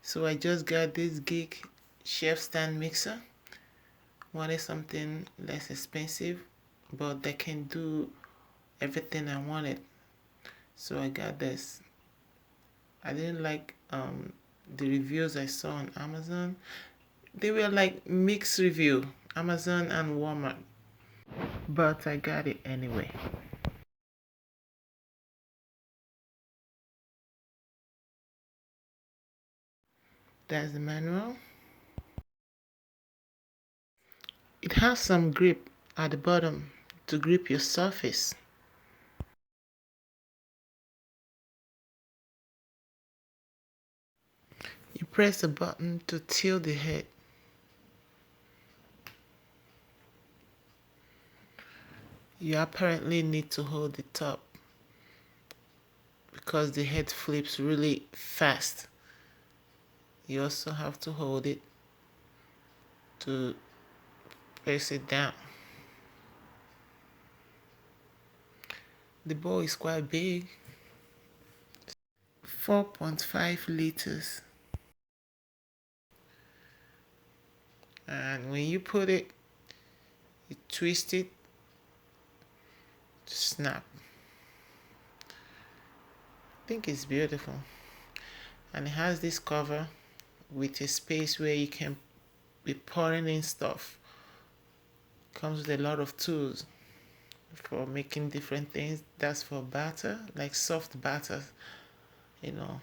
So I just got this Geek chef stand mixer. Wanted something less expensive, but that can do everything I wanted. So I got this. I didn't like the reviews I saw on Amazon. They were like mixed review, Amazon and Walmart. But I got it anyway. That's the manual. It has some grip at the bottom to grip your surface. You press the button to tilt the head. You apparently need to hold the top because the head flips really fast. You also have to hold it to press it down. The bowl is quite big, 4.5 liters. And when you put it, you twist it to snap. I think it's beautiful. And it has this cover with a space where you can be pouring in stuff. Comes with a lot of tools for making different things. That's for batter, like soft batter, you know,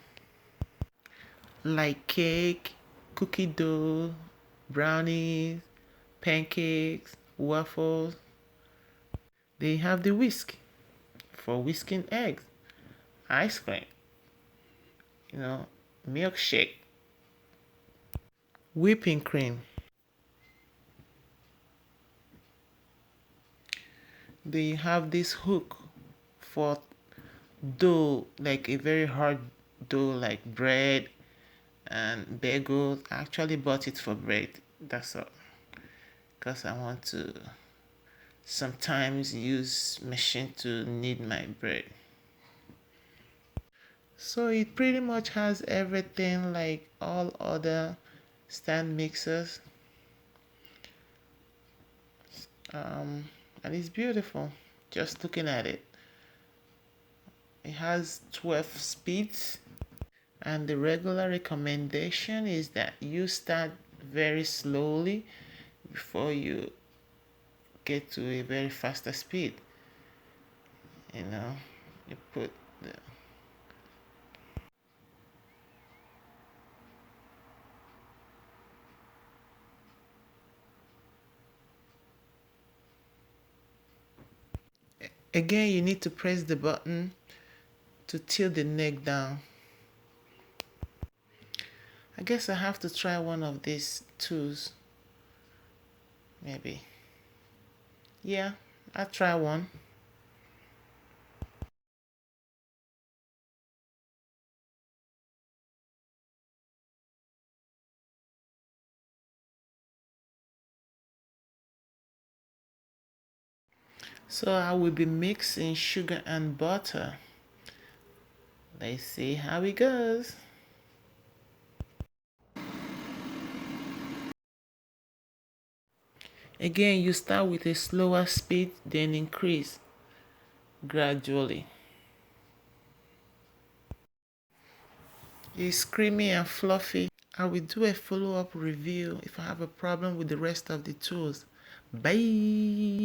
like cake, cookie dough, brownies, pancakes, waffles. They have the whisk for whisking eggs, ice cream, milkshake, whipping cream. They have this hook for dough, like a very hard dough, like bread and bagels. I actually bought it for bread. That's all. Because I want to sometimes use machine to knead my bread. So it pretty much has everything like all other stand mixers. And it's beautiful just looking at it. It has 12 speeds, and the regular recommendation is that you start very slowly before you get to a very faster speed. You put the again, you need to press the button to tilt the neck down. I guess I have to try one of these tools. Maybe. Yeah, I'll try one. So I will be mixing sugar and butter. Let's see how it goes. Again, you start with a slower speed, then increase gradually. It's creamy and fluffy. I will do a follow-up review if I have a problem with the rest of the tools. Bye!